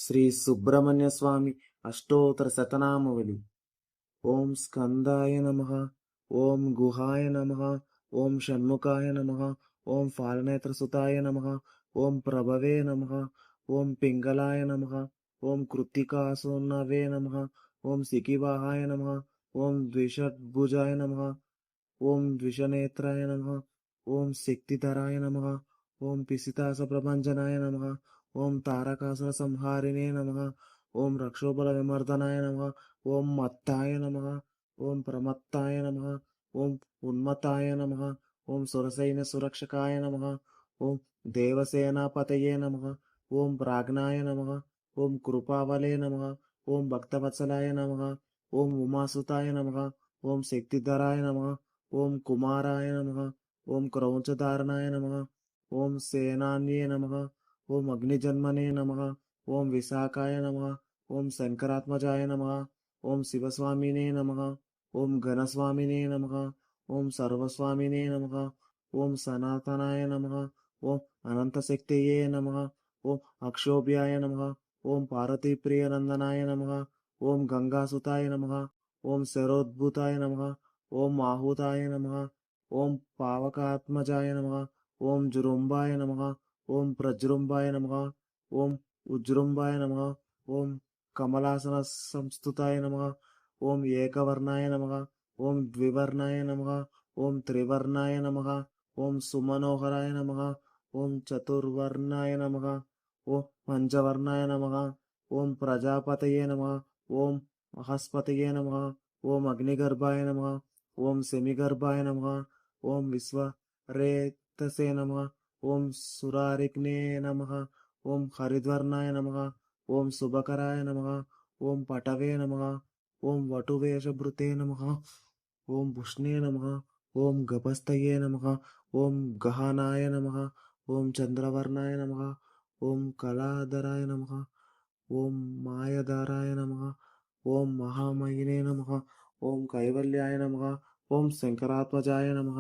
ಶ್ರೀ ಸುಬ್ರಹ್ಮಣ್ಯ ಸ್ವಾಮಿ ಅಷ್ಟೋತ್ತರ ಶತನಾಮವಲಿ. ಓಂ ಸ್ಕಂದಾಯ ನಮಃ, ಓಂ ಗುಹಾಯ ನಮಃ, ಓಂ ಷಣ್ಮುಖಾಯ ನಮಃ, ಓಂ ಫಾಲನೇತ್ರ ಸುತಾಯ ನಮಃ, ಓಂ ಪ್ರಭವೇ ನಮಃ, ಓಂ ಪಿಂಗಲಾಯ ನಮಃ, ಓಂ ಕೃತ್ತಿಕಾಸುನವೇ ನಮಃ, ಓಂ ಸಿಕಿವಾಹಾಯ ನಮಃ, ಓಂ ದ್ವಿಷಡ್ಭುಜಾಯ ನಮಃ, ಓಂ ದ್ವಿಷನೇತ್ರಾಯ ನಮಃ, ಓಂ ಶಕ್ತಿಧರಾಯ ನಮಃ, ಓಂ ಪಿಸಿತಾಸ ಪ್ರಭಂಜನಾಯ ನಮಃ, ಓಂ ತಾರಕಾಸುರ ಸಂಹಾರಿಣೇ ನಮಃ, ಓಂ ರಕ್ಷೋಬಲ ವಿಮರ್ದನಾಯ ನಮಃ, ಓಂ ಮತ್ತಾಯ ನಮಃ, ಓಂ ಪ್ರಮತ್ತಾಯ ನಮಃ, ಓಂ ಉನ್ಮತ್ತಾಯ ನಮಃ, ಓಂ ಸುರಸೈನ್ಯ ಸುರಕ್ಷಕಾಯ ನಮಃ, ಓಂ ದೇವಸೇನಾಪತಯೇ ನಮಃ, ಓಂ ಪ್ರಾಜ್ಞಾಯ ನಮಃ, ಓಂ ಕೃಪಾವಲೇ ನಮಃ, ಓಂ ಭಕ್ತವತ್ಸಲಾಯ ನಮಃ, ಓಂ ಉಮಾಸುತಾಯ ನಮಃ, ಓಂ ಶಕ್ತಿಧರಾಯ ನಮಃ, ಓಂ ಕುಮಾರಾಯ ನಮಃ, ಓಂ ಕ್ರೌಂಚಧಾರಣಾಯ ನಮಃ, ಓಂ ಸೇನಾನ್ಯೇ ನಮಃ, ಓಂ ಅಗ್ನಿಜನ್ಮನೇ ನಮಃ, ಓಂ ವಿಶಾಖಾಯ ನಮಃ, ಓಂ ಶಂಕರಾತ್ಮಜಾಯ ನಮಃ, ಓಂ ಶಿವಸ್ವಾಮಿನೇ ನಮಃ, ಓಂ ಘನಸ್ವಾಮಿನೇ ನಮಃ, ಓಂ ಸರ್ವಸ್ವಾಮಿನೇ ನಮಃ, ಓಂ ಸನಾತನಾಯ ನಮಃ, ಓಂ ಅನಂತಶಕ್ತಿಯೇ ನಮಃ, ಓಂ ಅಕ್ಷೋಭ್ಯಾಯ ನಮಃ, ಓಂ ಪಾರ್ವತೀಪ್ರಿಯನಂದನಾಯ ನಮಃ, ಓಂ ಗಂಗಾಸುತಾಯ ನಮಃ, ಓಂ ಶರೋದ್ಭುತಾಯ ನಮಃ, ಓಂ ಆಹುತಾಯ ನಮಃ, ಓಂ ಪಾವಕಾತ್ಮಜಾಯ ನಮಃ, ಓಂ ಜೃಂಭಾಯ ನಮಃ, ಓಂ ಪ್ರಜೃಂಭಾಯ ನಮಃ, ಓಂ ಉಜೃಂಭಾಯ ನಮಃ, ಓಂ ಕಮಲಾಸನ ಸಂಸ್ತುತಾಯ ನಮಃ, ಓಂ ಏಕವರ್ಣಾಯ ನಮಃ, ಓಂ ದ್ವಿವರ್ಣಾಯ ನಮಃ, ಓಂ ತ್ರಿವರ್ಣಾಯ ನಮಃ, ಓಂ ಸುಮನೋಹರಾಯ ನಮಃ, ಓಂ ಚತುರ್ವರ್ಣಾಯ ನಮಃ, ಓಂ ಪಂಚವರ್ಣಾಯ ನಮಃ, ಓಂ ಪ್ರಜಾಪತಯೇ ನಮಃ, ಓಂ ಮಹಸ್ಪತಯೇ ನಮಃ, ಓಂ ಅಗ್ನಿಗರ್ಭಾಯ ನಮಃ, ಓಂ ಸೆಮಿಗರ್ಭಾಯ ನಮಃ, ಓಂ ವಿಶ್ವರೇತಸೇ ನಮಃ, ಓಂ ಸುರಾರಿಗ್ನೇ ನಮಃ, ಓಂ ಹರಿದ್ವರ್ಣಾಯ ನಮಃ, ಓಂ ಶುಭಕರಾಯ ನಮಃ, ಓಂ ಪಟವೇ ನಮಃ, ಓಂ ವಟುವೇಷಭೃತೆ ನಮಃ, ಓಂ ಪುಷ್ಣೇ ನಮಃ, ಓಂ ಗಪಸ್ತಯೇ ನಮಃ, ಓಂ ಗಹನಾಯ ನಮಃ, ಓಂ ಚಂದ್ರವರ್ಣಾಯ ನಮಃ, ಓಂ ಕಲಾಧರಾಯ ನಮಃ, ಓಂ ಮಾಯಧಾರಾಯ ನಮಃ, ಓಂ ಮಹಾಮಹಿನೇ ನಮಃ, ಓಂ ಕೈವಲ್ಯಾಯ ನಮಃ, ಓಂ ಶಂಕರಾತ್ಮಜಾಯ ನಮಃ,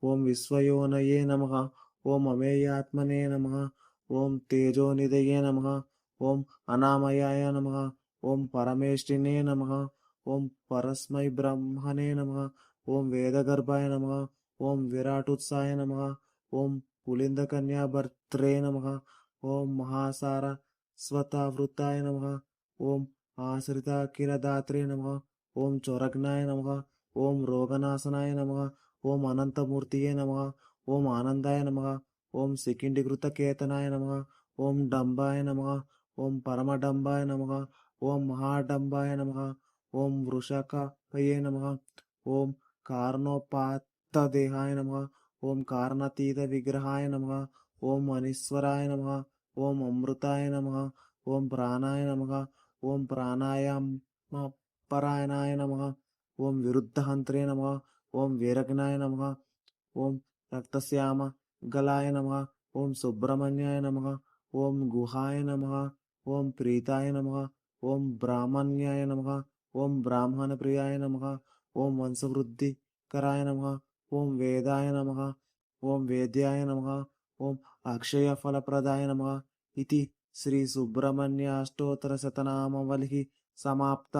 ಓಂ ವಿಶ್ವಯೋನಯೇ ನಮಃ, ಓಂ ಅಮೇಯಾತ್ಮನೇ ನಮಃ, ಓಂ ತೇಜೋನಿಧಯೇ ನಮಃ, ಓಂ ಅನಾಮಯಾಯ ನಮಃ, ಓಂ ಪರಮೇಷ್ಠಿನೇ ನಮಃ, ಓಂ ಪರಸ್ಮೈ ಬ್ರಹ್ಮಣೇ ನಮಃ, ಓಂ ವೇದಗರ್ಭಾಯ ನಮಃ, ಓಂ ವಿರಾಟುತ್ಸಾಯ ನಮಃ, ಓಂ ಪುಲಿಂದಕನ್ಯಾ ಭರ್ತ್ರೇ ನಮಃ, ಓಂ ಮಹಾಸಾರ ಸ್ವತಾವೃತಾಯ ನಮಃ, ಓಂ ಆಶ್ರಿತಾಕಿರದಾತ್ರೇ ನಮಃ, ಓಂ ಚೋರಗ್ನಾಯ ನಮಃ, ಓಂ ರೋಗನಾಶನಾಯ ನಮಃ, ಓಂ ಅನಂತಮೂರ್ತಿಯೇ ನಮಃ, ಓಂ ಆನಂದಾಯ ನಮಃ, ಓಂ ಸಿಕಿಂಡಿಕೃತಕೇತನಾಯ ನಮಃ, ಓಂ ಡಂಬಾಯ ನಮಃ, ಓಂ ಪರಮಡಂಬಾಯ ನಮಃ, ಓಂ ಮಹಾಡಂಬಾಯ ನಮಃ, ಓಂ ವೃಷಕಪಯೇ ನಮಃ, ಓಂ ಕಾರಣೋಪಾತ್ತದೇಹಾಯ ನಮಃ, ಓಂ ಕಾರಣಾತೀತ ವಿಗ್ರಹಾಯ ನಮಃ, ಓಂ ಅನೀಶ್ವರಾಯ ನಮಃ, ಓಂ ಅಮೃತಾಯ ನಮಃ, ಓಂ ಪ್ರಾಣಾಯ ನಮಃ, ಓಂ ಪ್ರಾಣಾಯಾಮಪರಾಯಣಾಯ ನಮಃ, ಓಂ ವಿರುದ್ಧಹಂತ್ರೇ ನಮಃ, ಓಂ ವೀರಜ್ಞಾಯ ನಮಃ, ಓಂ ರಕ್ತಶ್ಯಾಮ ಗಲಾಯ ನಮಃ, ಓಂ ಸುಬ್ರಹ್ಮಣ್ಯಾಯ ನಮಃ, ಓಂ ಗುಹಾಯ ನಮಃ, ಓಂ ಪ್ರೀತಾಯ ನಮಃ, ಓಂ ಬ್ರಾಹ್ಮಣ್ಯಾಯ ನಮಃ, ಓಂ ಬ್ರಾಹ್ಮಣ ಪ್ರಿಯಾಯ ನಮಃ, ಓಂ ವಂಶವೃದ್ಧಿಕರಾಯ ನಮಃ, ಓಂ ವೇದಾಯ ನಮಃ, ಓಂ ವೇದ್ಯಾಯ ನಮಃ, ಓಂ ಅಕ್ಷಯ ಫಲಪ್ರದಾಯ ನಮಃ. ಇತಿ ಶ್ರೀ ಸುಬ್ರಹ್ಮಣ್ಯ ಅಷ್ಟೋತ್ತರ ಶತನಾಮಾವಲಿಃ ಸಮಾಪ್ತ.